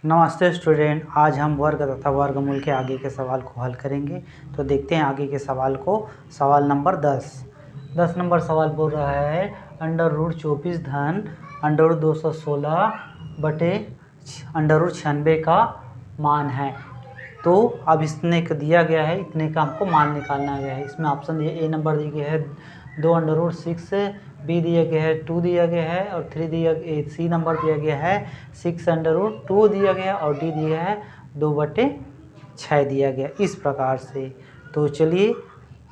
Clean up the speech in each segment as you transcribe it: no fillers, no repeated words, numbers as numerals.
नमस्ते स्टूडेंट, आज हम वर्ग तथा वर्गमूल के आगे के सवाल को हल करेंगे। तो देखते हैं आगे के सवाल को। सवाल नंबर 10 नंबर सवाल बोल रहा है √24 धन √216 बटे √96 का मान है। तो अब इसने दिया गया है, इतने का हमको मान निकालना गया है। इसमें ऑप्शन दिए, ए नंबर दिए गए है 2√6, बी दिया गया है 2 दिया गया है और 3 दिया, सी नंबर दिया गया है 6√2 दिया गया है और डी दिया है 2/6 दिया गया इस प्रकार से। तो चलिए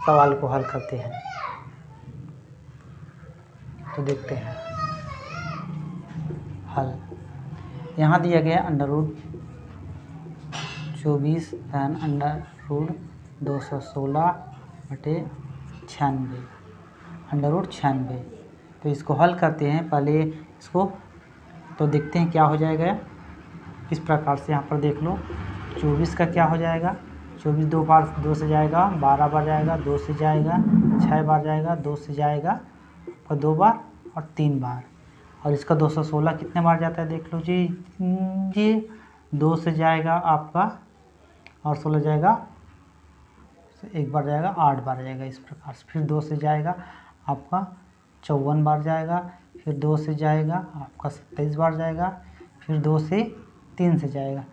सवाल को हल करते हैं। तो देखते हैं हल। यहाँ दिया गया √24 धन √216 बटे 96 तो इसको हल करते हैं पहले इसको। तो देखते हैं क्या हो जाएगा। इस प्रकार से यहाँ पर देख लो, 24 का क्या हो जाएगा, 24 2 बार 2 से जाएगा, 12 बार जाएगा, 2 से जाएगा, 6 बार जाएगा, 2 से जाएगा और 2 बार और 3 बार। और इसका 216 कितने बार जाता है देख लो जी, 2 से जाएगा आपका और 16 जाएगा, 1 बार जाएगा, 8 बार जाएगा इस प्रकार से। फिर 2 से जाएगा आपका 54 बार जाएगा, फिर 2 से जाएगा आपका 27 बार जाएगा, फिर 2 से 3 से जाएगा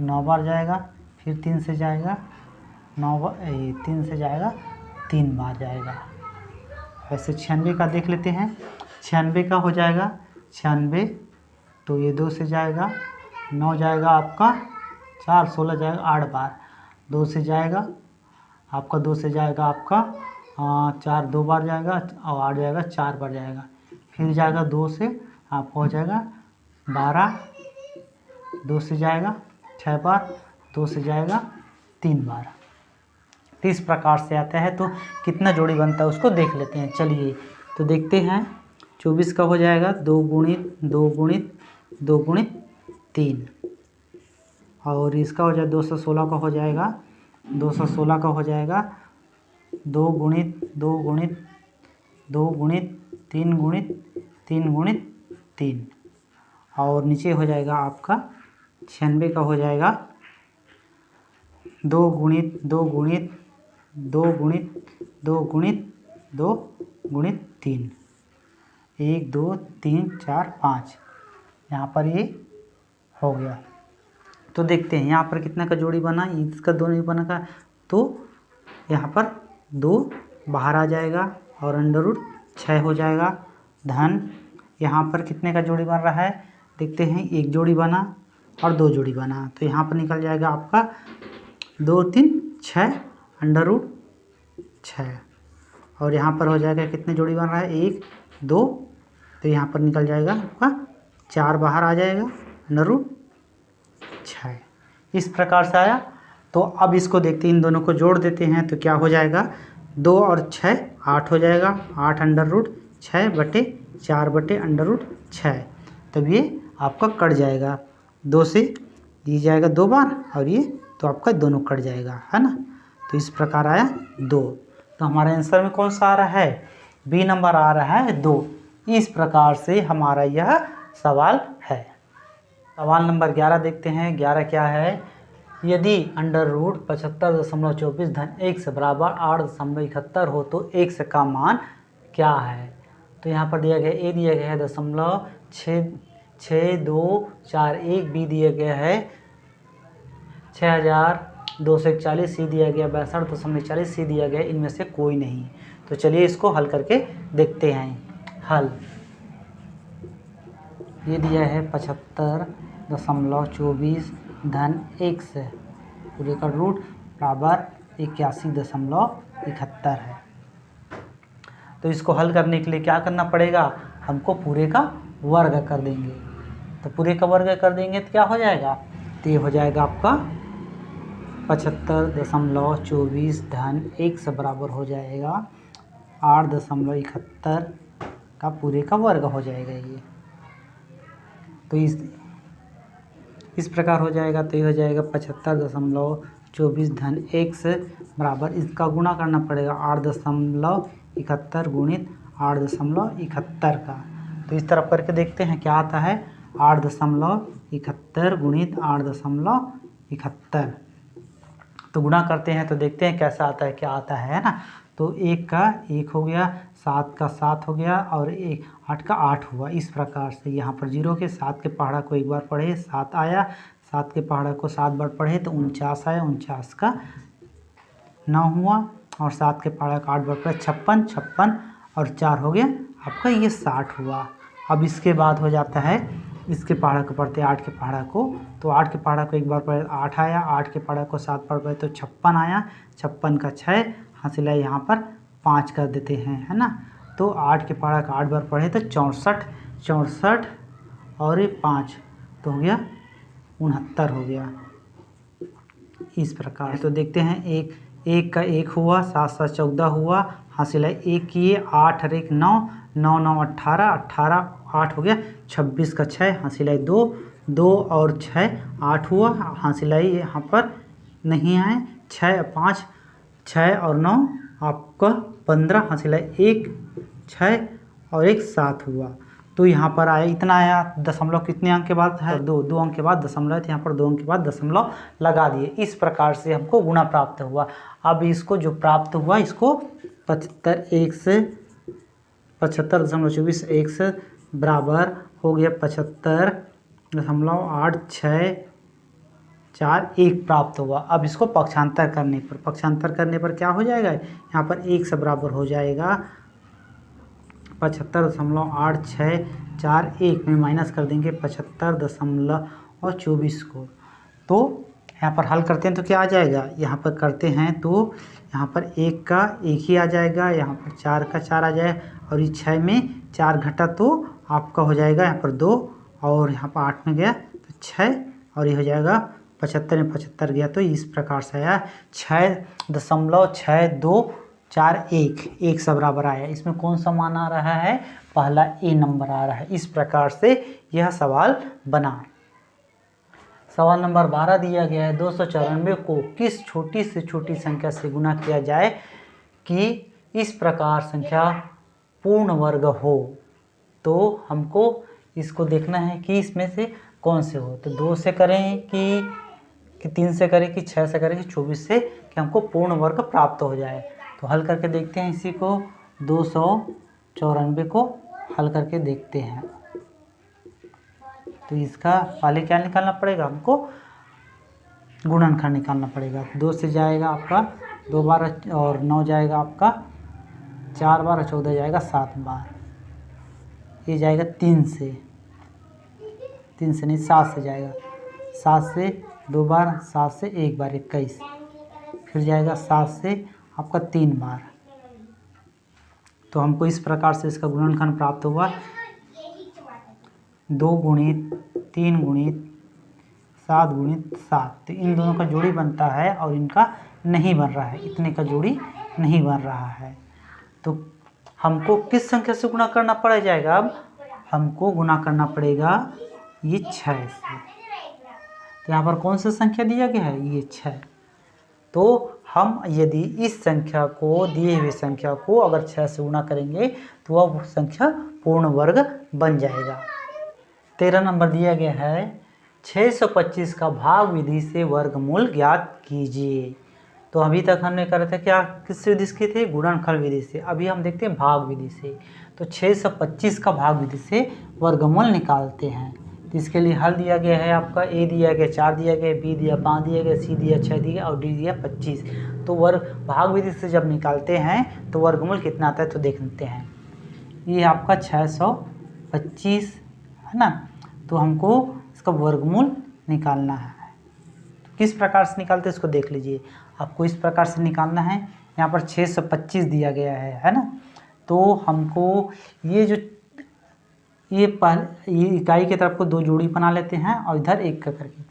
9 बार जाएगा, फिर 3 से जाएगा 3 से जाएगा 3 बार जाएगा। वैसे 96 का देख लेते हैं। 96 का हो जाएगा 96, तो ये 2 से जाएगा, 9 जाएगा आपका 4, 16 जाएगा 8 बार, 2 से जाएगा आपका 2 से जाएगा आपका 4 2 बार जाएगा और 8 जाएगा 4 बार जाएगा। फिर जाएगा 2 से आपको हो जाएगा 12, 2 से जाएगा 6 बार, 2 से जाएगा 3 बार। तो इस प्रकार से आता है। तो कितना जोड़ी बनता है उसको देख लेते हैं। चलिए तो देखते हैं। 24 का हो जाएगा 2 गुणित 2 गुणित 2 गुणित 3 और इसका हो जाएगा 216 का हो जाएगा 216 का हो जाएगा 2 गुणित 2 गुणित 2 गुणित 3 गुणित 3 गुणित 3 और नीचे हो जाएगा आपका 96 का हो जाएगा 2 गुणित 2 गुणित 2 गुणित 2 गुणित 2 गुणित 3, 1 2 3 4 5। यहाँ पर ये हो गया। तो देखते हैं यहाँ पर कितना का जोड़ी बना, इसका 2 नहीं बना का, तो यहाँ पर 2 बाहर आ जाएगा और √6 हो जाएगा धन। यहाँ पर कितने का जोड़ी बन रहा है देखते हैं। 1 जोड़ी बना और 2 जोड़ी बना, तो यहाँ पर निकल जाएगा आपका 2 3 6 √6 और यहाँ पर हो जाएगा कितने जोड़ी बन रहा है 1 2, तो यहाँ पर निकल जाएगा आपका 4 बाहर आ जाएगा √6 इस प्रकार से आया। तो अब इसको देखते हैं, इन दोनों को जोड़ देते हैं तो क्या हो जाएगा 2 और 6 8 हो जाएगा, 8 √6 बटे 4 बटे √6। तब ये आपका कट जाएगा, 2 से ये जाएगा 2 बार और ये तो आपका दोनों कट जाएगा, है ना। तो इस प्रकार आया 2। तो हमारे आंसर में कौन सा आ रहा है, बी नंबर आ रहा है 2। इस प्रकार से हमारा यह सवाल है। सवाल नंबर 11 देखते हैं। 11 क्या है, यदि √75.24 धन 1 से बराबर 8.71 हो तो x का मान क्या है। तो यहाँ पर दिया गया ए दिया गया है 0.6241, बी दिया गया है 6241, सी दिया गया 62.40, सी दिया गया इनमें से कोई नहीं। तो चलिए इसको हल करके देखते हैं। हल ये दिया है 75.24 धन 1 से पूरे का रूट बराबर 81.71 है। तो इसको हल करने के लिए क्या करना पड़ेगा, हमको पूरे का वर्ग कर देंगे। तो पूरे का वर्ग कर देंगे तो क्या हो जाएगा, तो ये हो जाएगा आपका 75.24 धन 1 से बराबर हो जाएगा 8.71 का पूरे का वर्ग हो जाएगा ये। तो इस प्रकार हो जाएगा। तो ये हो जाएगा 75.24 धन 1 से बराबर, इसका गुणा करना पड़ेगा 8.71 गुणित 8.71 का। तो इस तरफ करके देखते हैं क्या आता है, 8.71 71 गुणित 8.71। तो गुणा करते हैं तो देखते हैं कैसा आता है, क्या आता है ना। तो 1 का 1 हो गया, 7 का 7 हो गया और 8 का 8 हुआ। इस प्रकार से यहाँ पर 0 के 7 के पहाड़ा को एक बार पढ़े 7 आया, 7 के पहाड़ा को 7 बार पढ़े तो 49 आया, 49 का 9 हुआ और 7 के पहाड़ा का 8 बार पढ़े 56, 56 और 4 हो गया आपका ये 60 हुआ। अब इसके बाद हो जाता है इसके पहाड़ा को पढ़ते हैं 8 के पहाड़ा को, तो 8 के पहाड़ा को एक बार पढ़े 8 आया, 8 के पहाड़ा को 7 बार पढ़े तो 56 आया, 56 का 6 हासिल यहाँ पर 5 कर देते हैं, है ना। तो 8 के पहाड़ा का 8 बार पढ़े तो 64, 64 और ये 5 तो हो गया 69 हो गया। इस प्रकार तो देखते हैं 1 का 1 हुआ, 7 7 14 हुआ, हासिल है 1 किए 8 और 1 9, 9 9 18, 18 8 हो गया, 26 का 6 हासिल है 2, 2 और 6 8 हुआ, हासिल है यहाँ पर नहीं आए 6 5, 6 और 9 आपका 15, हासिल है 1 6 और 1 7 हुआ। तो यहाँ पर आया इतना आया, दशमलव कितने अंक के बाद है 2 अंक के बाद दशमलव है, तो यहाँ पर 2 अंक के बाद दशमलव लगा दिए। इस प्रकार से हमको गुणा प्राप्त हुआ। अब इसको जो प्राप्त हुआ इसको 75.24 1 से बराबर हो गया 75.8641 प्राप्त हुआ। अब इसको पक्षांतर करने पर क्या हो जाएगा, यहाँ पर 1 से बराबर हो जाएगा 75.8641 में माइनस कर देंगे 75.24 को। तो यहाँ पर हल करते हैं तो क्या आ जाएगा, यहाँ पर करते हैं तो यहाँ पर 1 का 1 ही आ जाएगा, यहाँ पर 4 का 4 आ जाएगा और ये 6 में 4 घटा तो आपका हो जाएगा यहाँ पर 2 और यहाँ पर 8 में गया तो 6 और ये हो जाएगा 75 में 75 गया। तो इस प्रकार से आया 6.6241 1 से बराबर आया। इसमें कौन सा मान आ रहा है, पहला ए नंबर आ रहा है। इस प्रकार से यह सवाल बना। सवाल नंबर 12 दिया गया है 294 को किस छोटी से छोटी संख्या से गुना किया जाए कि इस प्रकार संख्या पूर्ण वर्ग हो। तो हमको इसको देखना है कि इसमें से कौन से हो, तो 2 से करें कि 3 से करें कि 6 से करें कि 24 से, कि हमको पूर्ण वर्ग प्राप्त हो जाए। तो हल करके देखते हैं इसी को 294 को हल करके देखते हैं। तो इसका पहले क्या निकालना पड़ेगा, हमको गुणनखंड निकालना पड़ेगा। 2 से जाएगा आपका 2 बार और 9 जाएगा आपका 4 बार और 14 जाएगा 7 बार, ये जाएगा 3 से नहीं 7 से जाएगा, 7 से 2 बार, 7 से 1 बार 21, फिर जाएगा 7 से आपका 3 बार। तो हमको इस प्रकार से इसका गुणनखंड प्राप्त हुआ 2 गुणित 3 गुणित 7 गुणित 7। तो इन दोनों का जोड़ी बनता है और इनका नहीं बन रहा है, इतने का जोड़ी नहीं बन रहा है। तो हमको किस संख्या से गुणा करना पड़ जाएगा, अब हमको गुणा करना पड़ेगा ये 6 से। तो यहाँ पर कौन सा संख्या दिया गया है, ये 6। तो हम यदि इस संख्या को, दिए हुए संख्या को अगर 6 से गुणा करेंगे तो वह संख्या पूर्ण वर्ग बन जाएगा। 13 नंबर दिया गया है 625 का भाग विधि से वर्गमूल ज्ञात कीजिए। तो अभी तक हमने कर रहे थे क्या, किस विधि से थे, गुणनखंड विधि से। अभी हम देखते हैं भाग विधि से। तो 625 का भाग विधि से वर्गमूल निकालते हैं। तो इसके लिए हल दिया गया है आपका, ए दिया गया 4 दिया गया, बी दिया 5 दिया गया, सी दिया 6 दिया और डी दिया 25। तो भाग विधि से जब निकालते हैं तो वर्गमूल कितना आता है तो देख लेते हैं। ये आपका 625 है ना। तो हमको इसका वर्गमूल निकालना है। तो किस प्रकार से निकालते हैं इसको देख लीजिए। आपको इस प्रकार से निकालना है, यहाँ पर 625 दिया गया है ना। तो हमको ये इकाई की तरफ को 2 जोड़ी बना लेते हैं और इधर 1 का करके।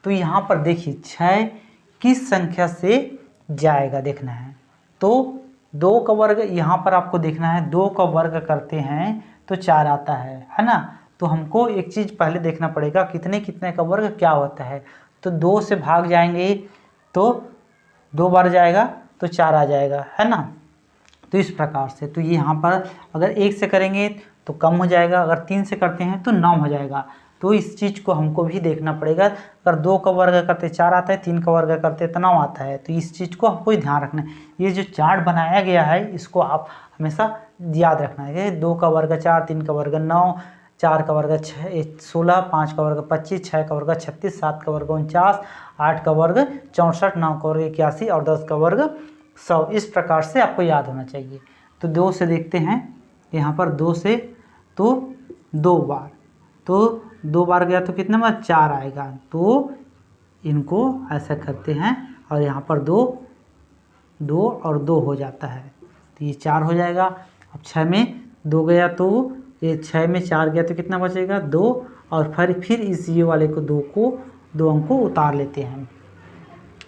तो यहाँ पर देखिए 6 किस संख्या से जाएगा देखना है। तो 2 का वर्ग यहाँ पर आपको देखना है, 2 का वर्ग करते हैं तो 4 आता है ना। तो हमको एक चीज़ पहले देखना पड़ेगा, कितने का वर्ग क्या होता है। तो 2 से भाग जाएंगे तो 2 बार जाएगा तो 4 आ जाएगा, है ना। तो इस प्रकार से, तो ये यहाँ पर अगर 1 से करेंगे तो कम हो जाएगा, अगर 3 से करते हैं तो 9 हो जाएगा। तो इस चीज़ को हमको भी देखना पड़ेगा। अगर 2 का वर्ग करते 4 आता है, 3 का वर्ग करते तो 9 आता है। तो इस चीज़ को हमको ध्यान रखना है। ये जो चार्ट बनाया गया है इसको आप हमेशा याद रखना है कि 2 का वर्ग 4, 3 का वर्ग 9, 4 का वर्ग 16, 5 का वर्ग 25, 6 का वर्ग 36, 7 का वर्ग 49, 8 का वर्ग 64, 9 का वर्ग 81 और 10 का वर्ग 100। इस प्रकार से आपको याद होना चाहिए। तो 2 से देखते हैं, यहाँ पर 2 से तो 2 बार, तो 2 बार गया तो कितना बार 4 आएगा। तो इनको ऐसा करते हैं और यहाँ पर 2 और 2 हो जाता है, तो ये 4 हो जाएगा। अब 6 में 2 गया तो ये 6 में 4 गया तो कितना बचेगा 2, और फिर इस ये वाले को 2 अंक को उतार लेते हैं।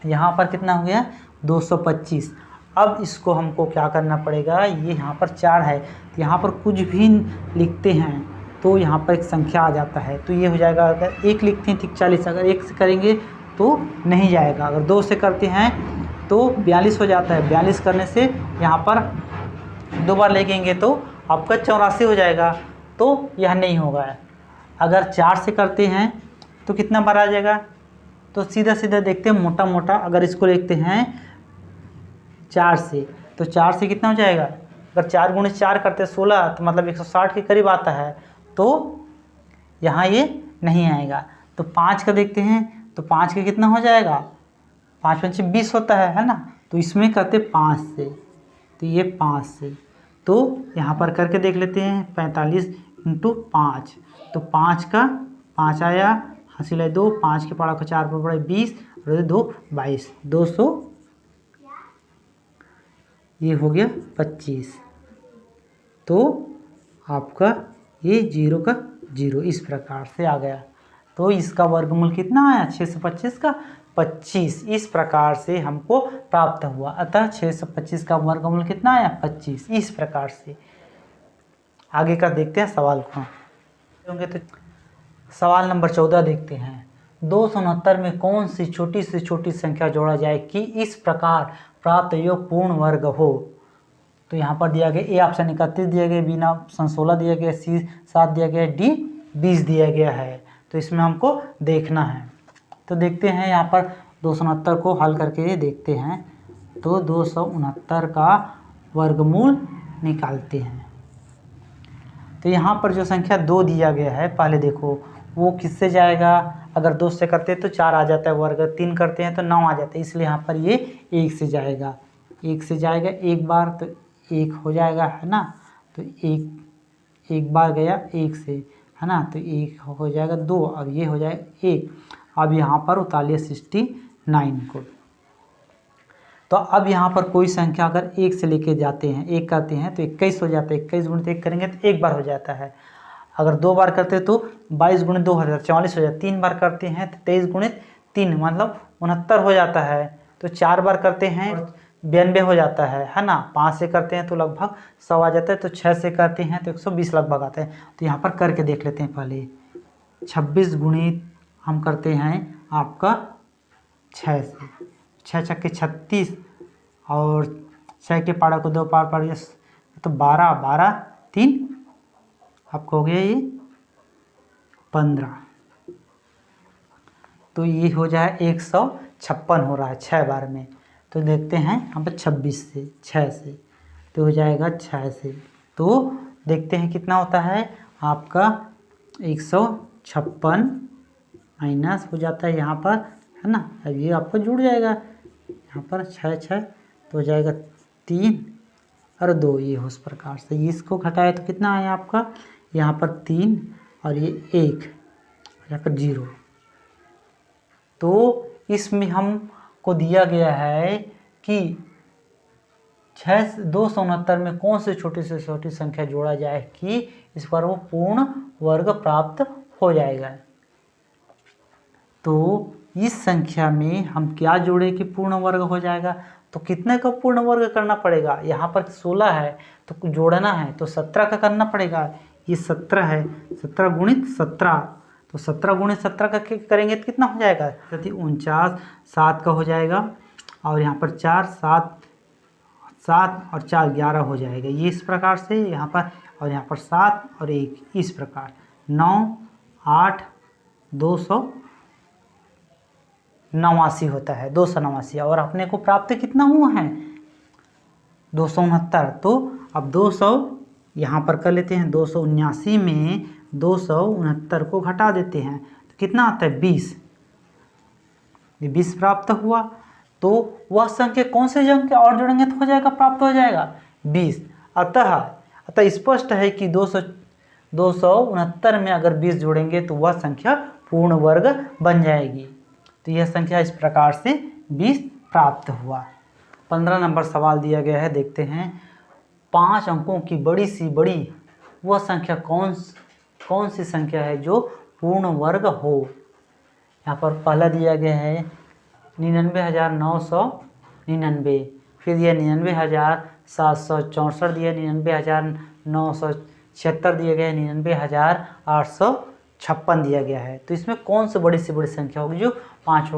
यहाँ पर कितना हो गया 225। अब इसको हमको क्या करना पड़ेगा, ये यहाँ पर 4 है तो यहाँ पर कुछ भी लिखते हैं तो यहाँ पर एक संख्या आ जाता है, तो ये हो जाएगा। अगर 1 लिखते हैं ठीक 40, अगर 1 से करेंगे तो नहीं जाएगा। अगर 2 से करते हैं तो 42 हो जाता है। 42 करने से यहाँ पर 2 बार लेंगे तो आपका 84 हो जाएगा, तो यह नहीं होगा। अगर 4 से करते हैं तो कितना बार आ जाएगा, तो सीधा सीधा देखते हैं मोटा मोटा। अगर इसको लिखते हैं 4 से, तो 4 से कितना हो जाएगा, अगर 4 गुणे 4 करते 16 तो मतलब 160 के करीब आता है, तो यहाँ ये नहीं आएगा। तो 5 का देखते हैं तो 5 का कितना हो जाएगा, 5 पंचे 20 होता है ना। तो इसमें करते 5 से, तो ये 5 से, तो यहाँ पर करके देख लेते हैं 45 × 5, तो 5 का 5 आया, हंसी 2, 5 के पड़ा को 4 पर पड़े 20 और 2 22, 200 ये हो गया 25। तो आपका ये 0 का 0 इस प्रकार से आ गया। तो इसका वर्गमूल कितना आया 625 का 25, इस प्रकार से हमको प्राप्त हुआ। अतः 625 का वर्गमूल कितना आया 25, इस प्रकार से। आगे का देखते हैं सवाल को होंगे। तो सवाल नंबर 14 देखते हैं। 269 में कौन सी छोटी से छोटी संख्या जोड़ा जाए कि इस प्रकार प्राप्त योग पूर्ण वर्ग हो। तो यहाँ पर दिया गया ए ऑप्शन 31 दिया गया, बी ऑप्शन 16 दिया गया, सी 7 दिया गया, डी 20 दिया गया है। तो इसमें हमको देखना है। तो देखते हैं यहाँ पर 269 को हल करके देखते हैं। तो 269 का वर्गमूल निकालते हैं। तो यहाँ पर जो संख्या 2 दिया गया है, पहले देखो वो किससे जाएगा। अगर 2 से करते हैं तो 4 आ जाता है वर्ग, 3 करते हैं तो 9 आ जाता है, इसलिए यहाँ पर ये 1 से जाएगा। 1 से जाएगा एक बार तो 1 हो जाएगा, है ना। तो एक बार गया 1 से, है ना, तो 1 हो जाएगा 2, अब ये हो जाएगा 1। अब यहाँ पर उतारिए 69 को। तो अब यहाँ पर कोई संख्या अगर 1 से लेके जाते हैं, 1 करते हैं तो 21 हो जाता है। 21 गुणित 1 करेंगे तो 1 बार हो जाता है। अगर 2 बार करते हैं तो 22 गुणित 2 44 हो जाता है। 3 बार करते हैं तो 23 गुणित 3 मतलब 69 हो जाता है। तो 4 बार करते हैं 92 हो जाता है ना। 5 से करते हैं तो लगभग 100 आ जाता है। तो 6 से करते हैं तो 120 लगभग आता है। तो यहाँ पर करके देख लेते हैं। पहले 26 गुणित हम करते हैं आपका 6 से, 6 छक्के 36 और 6 के पारा को 2 पार पड़ गया तो 12, 12 3 आपको हो गया ये 15। तो ये हो जाए 156 हो रहा है 6 बार में। तो देखते हैं यहाँ पर 26 से 6 से तो हो जाएगा 6 से। तो देखते हैं कितना होता है आपका 156 माइनस हो जाता है यहाँ पर, है ना। अब ये आपको जुड़ जाएगा यहाँ पर 6 6 तो हो जाएगा 3 और 2, ये उस प्रकार से। इसको घटाए तो कितना आया आपका यहाँ पर 3 और ये 1, यहाँ पर 0। तो इसमें हमको दिया गया है कि 269 में कौन से छोटी से छोटी संख्या जोड़ा जाए कि इस पर वो पूर्ण वर्ग प्राप्त हो जाएगा। तो इस संख्या में हम क्या जोड़े कि पूर्ण वर्ग हो जाएगा। तो कितने का पूर्ण वर्ग करना पड़ेगा, यहाँ पर 16 है तो जोड़ना है तो 17 का करना पड़ेगा। ये 17 है, 17 गुणित 17, तो 17 गुणित 17 का करेंगे तो कितना हो जाएगा 49, 7 का हो जाएगा और यहाँ पर 4 7 और 4 11 हो जाएगा। ये इस प्रकार से यहाँ पर, और यहाँ पर 7 और 1 इस प्रकार 9 8 289 होता है, 289। और अपने को प्राप्त कितना हुआ है 269। तो अब 200 यहाँ पर कर लेते हैं, 279 में 269 को घटा देते हैं तो कितना आता है 20। ये 20 प्राप्त हुआ। तो वह संख्या कौन से संख्या और जोड़ेंगे तो हो जाएगा, प्राप्त हो जाएगा 20। अतः स्पष्ट है कि 269 में अगर 20 जोड़ेंगे तो वह संख्या पूर्ण वर्ग बन जाएगी। तो यह संख्या इस प्रकार से 20 प्राप्त हुआ। 15 नंबर सवाल दिया गया है, देखते हैं। 5 अंकों की बड़ी सी बड़ी वह संख्या कौन सी संख्या है जो पूर्ण वर्ग हो। यहाँ पर पहला दिया गया है 99,999, फिर दिया 99,764 दिया, 99,976 दिया गया है, 99,856 दिया गया है। तो इसमें कौन सी बड़ी से बड़ी संख्या होगी जो पाँच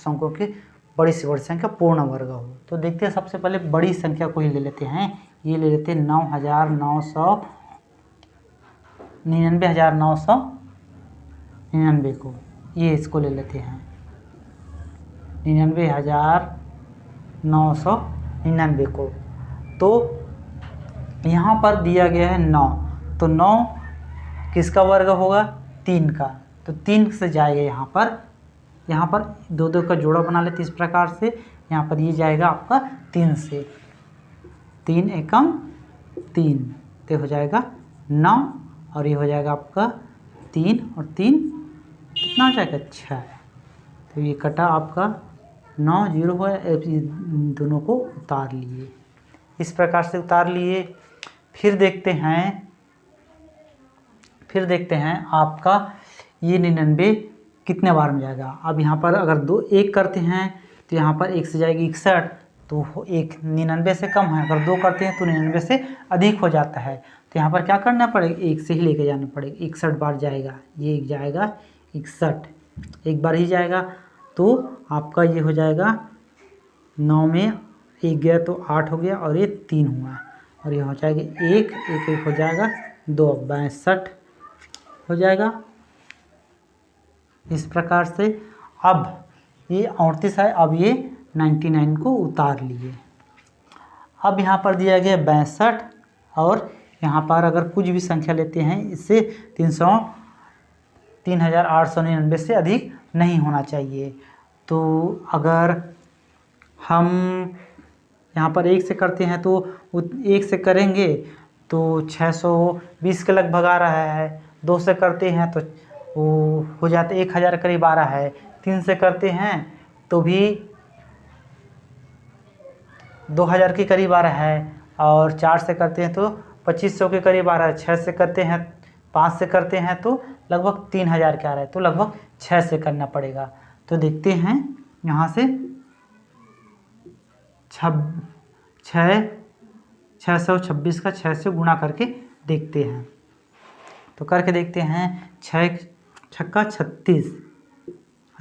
अंकों की बड़ी से बड़ी संख्या पूर्ण वर्ग हो। तो देखते हैं, सबसे पहले बड़ी संख्या को ही ले लेते हैं। ये ले लेते हैं 99,999 को, ये इसको ले लेते हैं 99,999 को। तो यहाँ पर दिया गया है 9, तो 9 किसका वर्ग होगा 3 का, तो 3 से जाएगा यहाँ पर 2 का जोड़ा बना लेते इस प्रकार से। यहाँ पर ये जाएगा आपका 3 से, 3 एकम 3 तो हो जाएगा 9, और ये हो जाएगा आपका 3 और 3 कितना हो जाएगा 6। तो ये कटा आपका 9 0 है, दोनों को उतार लिए, इस प्रकार से उतार लिए। फिर देखते हैं आपका ये 99 कितने बार में जाएगा। अब यहाँ पर अगर 1 करते हैं तो यहाँ पर 1 से जाएगी 61, तो 1 99 से कम है। अगर 2 करते हैं तो 99 से अधिक हो जाता है। तो यहाँ पर क्या करना पड़ेगा, 1 से ही लेके जाना पड़ेगा। 61 बार जाएगा, ये जाएगा 61, एक बार ही जाएगा। तो आपका ये हो जाएगा 9 में 1 गया तो 8 हो गया, और ये 3 हुआ, और ये हो जाएगा 1 हो जाएगा 2, 62 हो जाएगा। इस प्रकार से अब ये 38 है, अब ये 99 को उतार लिए। अब यहाँ पर दिया गया 62, और यहाँ पर अगर कुछ भी संख्या लेते हैं इससे 3,899 से अधिक नहीं होना चाहिए। तो अगर हम यहाँ पर 1 से करते हैं तो 1 से करेंगे तो 620 के लगभग आ रहा है। 2 से करते हैं तो वो हो जाता है 1,000 करीब आ रहा है। 3 से करते हैं तो भी 2,000 के करीब आ रहा है, और 4 से करते हैं तो 2,500 के करीब आ रहा है। 6 से करते हैं, 5 से करते हैं तो लगभग 3,000 के आ रहा है, तो लगभग 6 से करना पड़ेगा। तो देखते हैं यहाँ से 626 का 6 से गुणा करके देखते हैं। तो करके देखते हैं, 6 छक्का 36,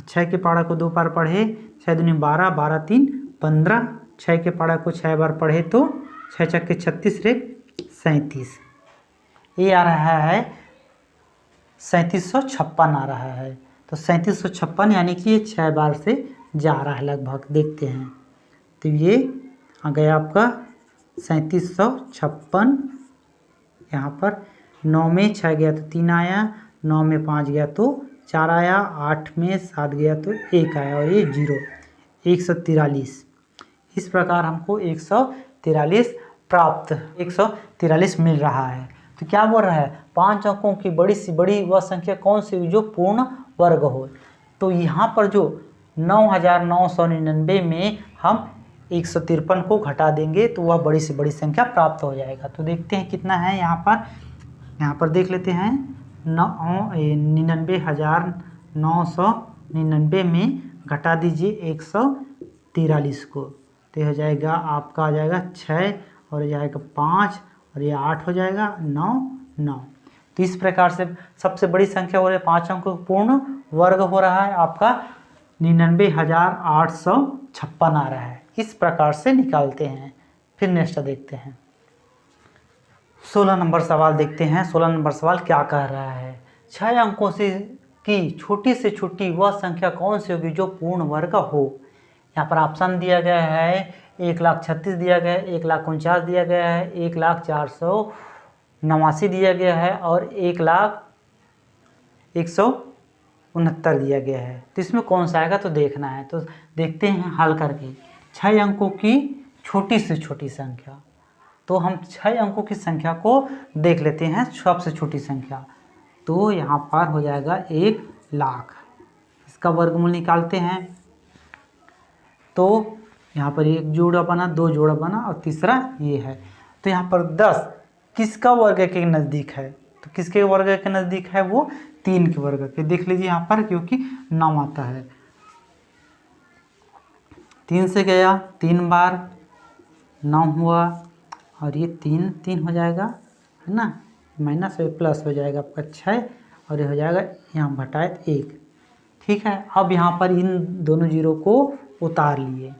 6 के पारा को 2 बार पढ़े, 6 दूनी 12, 12 3 15, 6 के पारा को 6 बार पढ़े तो 6 छक्के 36 रे 37, ये आ रहा है 3756 आ रहा है। तो 3756 यानी कि ये 6 बार से जा रहा है लगभग। देखते हैं तो ये आ गया आपका 3756। यहाँ पर 9 में 6 गया तो 3 आया, 9 में 5 गया तो 4 आया, 8 में 7 गया तो 1 आया, और ये 0, 143। इस प्रकार हमको 143 प्राप्त 143 मिल रहा है। तो क्या बोल रहा है, 5 अंकों की बड़ी सी बड़ी वह संख्या कौन सी जो पूर्ण वर्ग हो। तो यहाँ पर जो 9,999 में हम 153 को घटा देंगे तो वह बड़ी से बड़ी संख्या प्राप्त हो जाएगा। तो देखते हैं कितना है यहाँ पर देख लेते हैं। 99,999 में घटा दीजिए 143 को, तो हो जाएगा आपका आ जाएगा 6, और ये जाएगा 5, और ये 8 हो जाएगा 9 9। तो इस प्रकार से सबसे बड़ी संख्या हो रही है 5 अंकों का पूर्ण वर्ग हो रहा है आपका 99,856 आ रहा है। इस प्रकार से निकालते हैं। फिर नेक्स्ट देखते हैं 16 नंबर सवाल देखते हैं। 16 नंबर सवाल क्या कह रहा है, 6 अंकों से की छोटी से छोटी वह संख्या कौन सी होगी जो पूर्ण वर्ग हो। यहाँ पर ऑप्शन दिया गया है 1,36,000 दिया गया है, 1,49,000 दिया गया है, 1,04,89 दिया गया है और 1,01,69 दिया गया है। तो इसमें कौन सा आएगा तो देखना है। तो देखते हैं हल करके। 6 अंकों की छोटी से छोटी संख्या, तो हम 6 अंकों की संख्या को देख लेते हैं। सबसे छोटी संख्या तो यहाँ पर हो जाएगा 1,00,000। इसका वर्गमूल निकालते हैं तो यहाँ पर एक जोड़ा बना, 2 जोड़ा बना और तीसरा ये है। तो यहाँ पर 10 किसका वर्ग के नज़दीक है, तो किसके वर्ग के नज़दीक है, वो 3 के वर्ग के। देख लीजिए यहाँ पर क्योंकि 9 आता है, 3 से गया 3 बार 9 हुआ और ये 3 हो जाएगा, है ना, माइनस और प्लस हो जाएगा आपका 6 और ये हो जाएगा यहाँ घटाए 1। ठीक है, अब यहाँ पर इन दोनों जीरो को उतार लिए।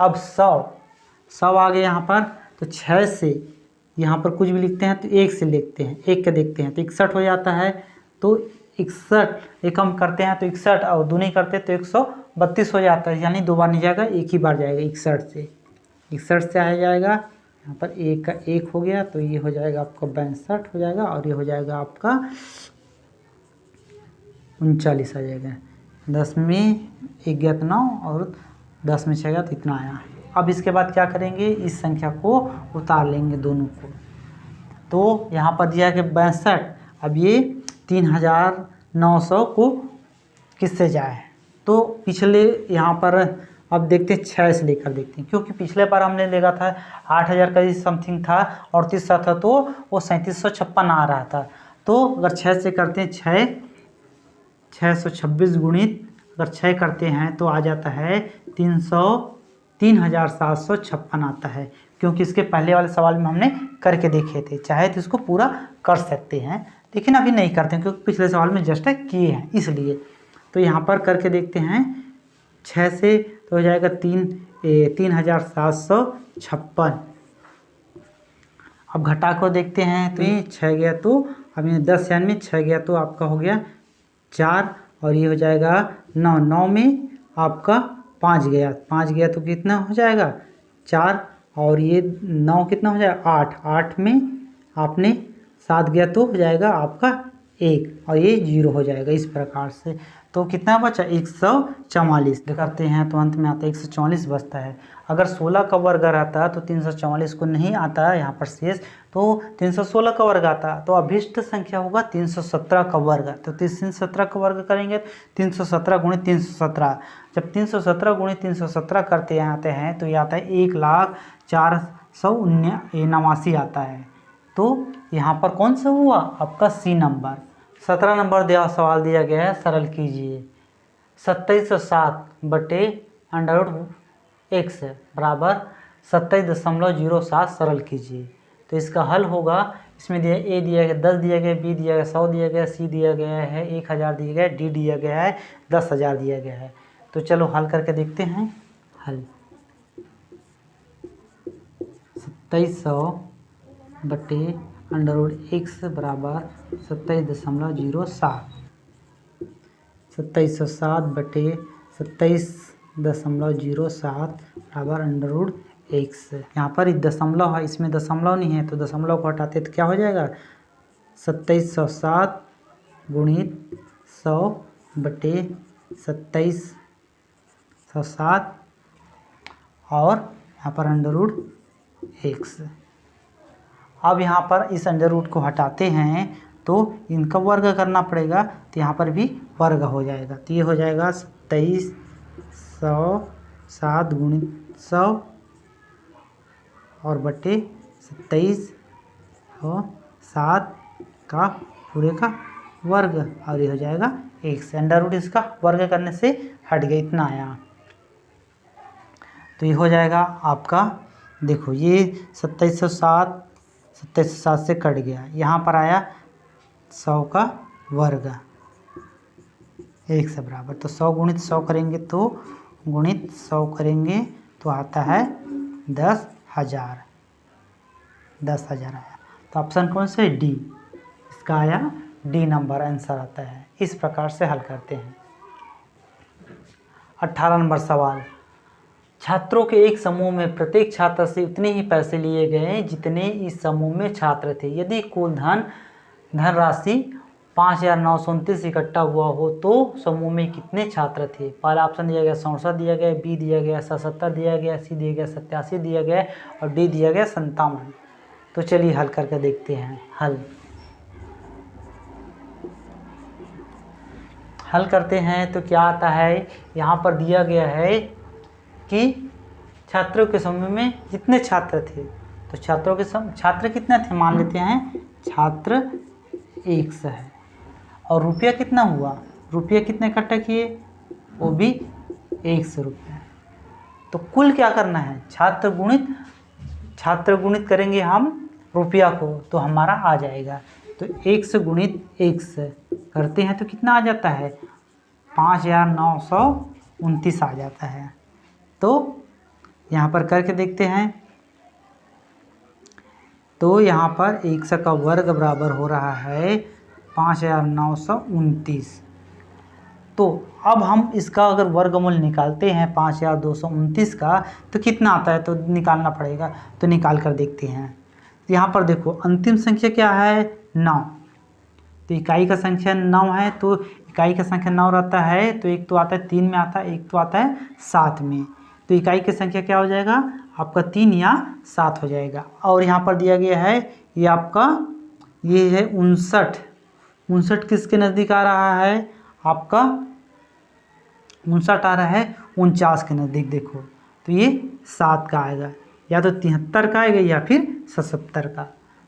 अब 100 आ गए यहाँ पर, तो 6 से यहाँ पर कुछ भी लिखते हैं तो 1 से लिखते हैं, 1 का देखते हैं तो 61 हो जाता है। तो 61 एक हम करते हैं तो 61 और दूनी करते तो 132 हो जाता है, यानी 2 बार नहीं जाएगा, एक ही बार जाएगा 61 से आ जाएगा। यहाँ पर 1 का 1 हो गया तो ये हो जाएगा आपका 62 हो जाएगा और ये हो जाएगा आपका 39 आ जाएगा। 10 में 1 गया तो 9 और 10 में 6 गया तो इतना आया। अब इसके बाद क्या करेंगे, इस संख्या को उतार लेंगे दोनों को। तो यहाँ पर दिया कि 62, अब ये 3,900 को किससे जाए, तो पिछले यहाँ पर अब देखते हैं 6 से लेकर देखते हैं, क्योंकि पिछले बार हमने देखा था 8,000 का समथिंग था और 30 था तो वो 3756 आ रहा था। तो अगर 6 से करते हैं 626 गुणित अगर 6 करते हैं तो आ जाता है 3,756 आता है, क्योंकि इसके पहले वाले सवाल में हमने करके देखे थे। चाहे तो इसको पूरा कर सकते हैं लेकिन अभी नहीं करते हैं क्योंकि पिछले सवाल में जस्ट किए हैं इसलिए। तो यहाँ पर करके देखते हैं 6 से तो हो जाएगा 3,756। अब घटा को देखते हैं तो ये 6 गया तो अब ये 10 यानी में 6 गया तो आपका हो गया 4 और ये हो जाएगा 9 में आपका 5 गया तो कितना हो जाएगा 4 और ये 9 कितना हो जाएगा 8 में आपने 7 गया तो हो जाएगा आपका 1 और ये 0 हो जाएगा। इस प्रकार से तो कितना बचा 144 करते हैं तो अंत में आता है 144 बचता है। अगर 16 का वर्ग रहता तो 344 को नहीं आता है यहाँ पर शेष, तो 316 का वर्ग आता तो अभिष्ट संख्या होगा 317 का वर्ग। तो 317 का वर्ग करेंगे 317 गुणित 317, जब 317 गुणित 317 करते आते हैं तो ये आता है 1,04,89 आता है। तो यहाँ पर कौन सा हुआ आपका सी नंबर। 17 नंबर दिया सवाल दिया गया है, सरल कीजिए। 2707 बटे √x बराबर 27.07 सरल कीजिए। तो इसका हल होगा, इसमें दिया ए दिया गया 10 दिया गया, बी दिया गया 100 दिया गया, सी दिया गया है 1,000 दिया गया, डी दिया गया है 10,000 दिया गया है। तो चलो हल करके देखते हैं। हल 2700 बटे √x बराबर 27.07, 2707 बटे 27.07 बराबर √x। यहाँ पर दशमलव है, इसमें दशमलव नहीं है तो दशमलव को हटाते तो क्या हो जाएगा 2707 गुणित 100 बटे 2707 और यहाँ पर √x। अब यहाँ पर इस अंडर रूट को हटाते हैं तो इनका वर्ग करना पड़ेगा, तो यहाँ पर भी वर्ग हो जाएगा। तो ये हो जाएगा 2707 गुणित 100 और बटे 2707 का पूरे का वर्ग और ये हो जाएगा 1 से। अंडर रूट इसका वर्ग करने से हट गया, इतना आया। तो ये हो जाएगा आपका, देखो ये 2707 से कट गया, यहाँ पर आया 100 का वर्ग 1 से बराबर। तो 100 गुणित 100 करेंगे तो गुणित 100 करेंगे तो आता है 10,000 आया। तो ऑप्शन कौन सा है डी, इसका आया डी नंबर आंसर आता है। इस प्रकार से हल करते हैं। 18 नंबर सवाल, छात्रों के एक समूह में प्रत्येक छात्र से उतने ही पैसे लिए गए जितने इस समूह में छात्र थे। यदि कुल धनराशि 5,929 इकट्ठा हुआ हो तो समूह में कितने छात्र थे। पहला ऑप्शन दिया गया 67 दिया गया, बी दिया गया 77 दिया गया, सी दिया गया 87 दिया गया और डी दिया गया 57। तो चलिए हल करके देखते हैं। हल करते हैं तो क्या आता है, यहाँ पर दिया गया है कि छात्रों के समूह में कितने छात्र थे। तो छात्र कितने थे, मान लेते हैं छात्र 100 है। और रुपया कितना हुआ, रुपया कितने इकट्ठा किए, वो भी 100 रुपया। तो कुल क्या करना है, छात्र गुणित करेंगे हम रुपया को तो हमारा आ जाएगा। तो 100 गुणित 100 करते हैं तो कितना आ जाता है, 5,929 आ जाता है। तो यहाँ पर करके देखते हैं। तो यहाँ पर 100 का वर्ग बराबर हो रहा है 5,929। तो अब हम इसका अगर वर्गमूल निकालते हैं 5,229 का तो कितना आता है, तो निकालना पड़ेगा। तो निकाल कर देखते हैं। तो यहाँ पर देखो अंतिम संख्या क्या है, 9। तो इकाई का संख्या 9 है, तो इकाई का संख्या 9 रहता है। तो एक तो आता है 3 में आता है, एक तो आता है 7 में। तो इकाई की संख्या क्या हो जाएगा आपका, 3 या 7 हो जाएगा। और यहाँ पर दिया गया है ये आपका, ये है 59 किसके नज़दीक आ रहा है आपका, 59 आ रहा है 49 के नज़दीक। देखो तो ये 7 का आएगा, या तो 73 का आएगा या फिर 77 का।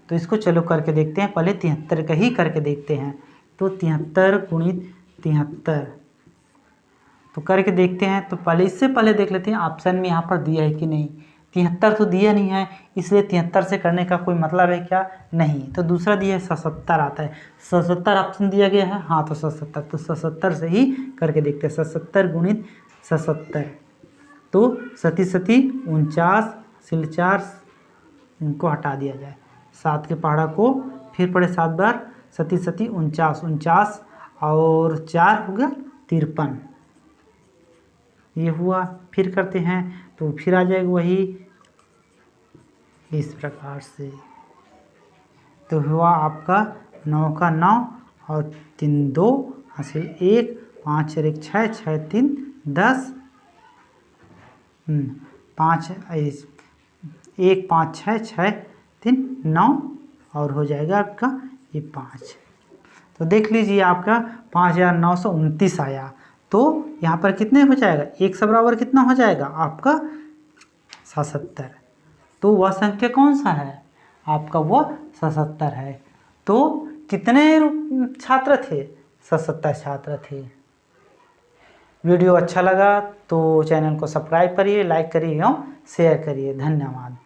तो इसको चलो करके देखते हैं। पहले 73 का ही करके देखते हैं। तो 73 गुणित 73 तो करके देखते हैं। तो पहले इससे पहले देख लेते हैं ऑप्शन में यहाँ पर दिया है कि नहीं। 73 तो दिया नहीं है, इसलिए 73 से करने का कोई मतलब है क्या, नहीं। तो दूसरा दिया है 77 आता है, 77 ऑप्शन दिया गया है, हाँ तो 77। तो 77 से ही करके देखते हैं। 77 गुणित 77 तो 37 49 4 इनको हटा दिया जाए, 7 के पहाड़ा को फिर पढ़े 7 बार, 37 49 और 4 हो गया 53, ये हुआ। फिर करते हैं तो फिर आ जाएगा वही इस प्रकार से। तो हुआ आपका 9 का 9 और 3 2 हासिल 1 5 4 1 6 6 3 10 5 1 5 6 6 3 9 और हो जाएगा आपका ये 5। तो देख लीजिए आपका 5,929 आया। तो यहाँ पर कितने हो जाएगा, 100 बराबर कितना हो जाएगा आपका 77। तो वह संख्या कौन सा है आपका, वो 77 है। तो कितने छात्र थे, 77 छात्र थे। वीडियो अच्छा लगा तो चैनल को सब्सक्राइब करिए, लाइक करिए एवं शेयर करिए। धन्यवाद।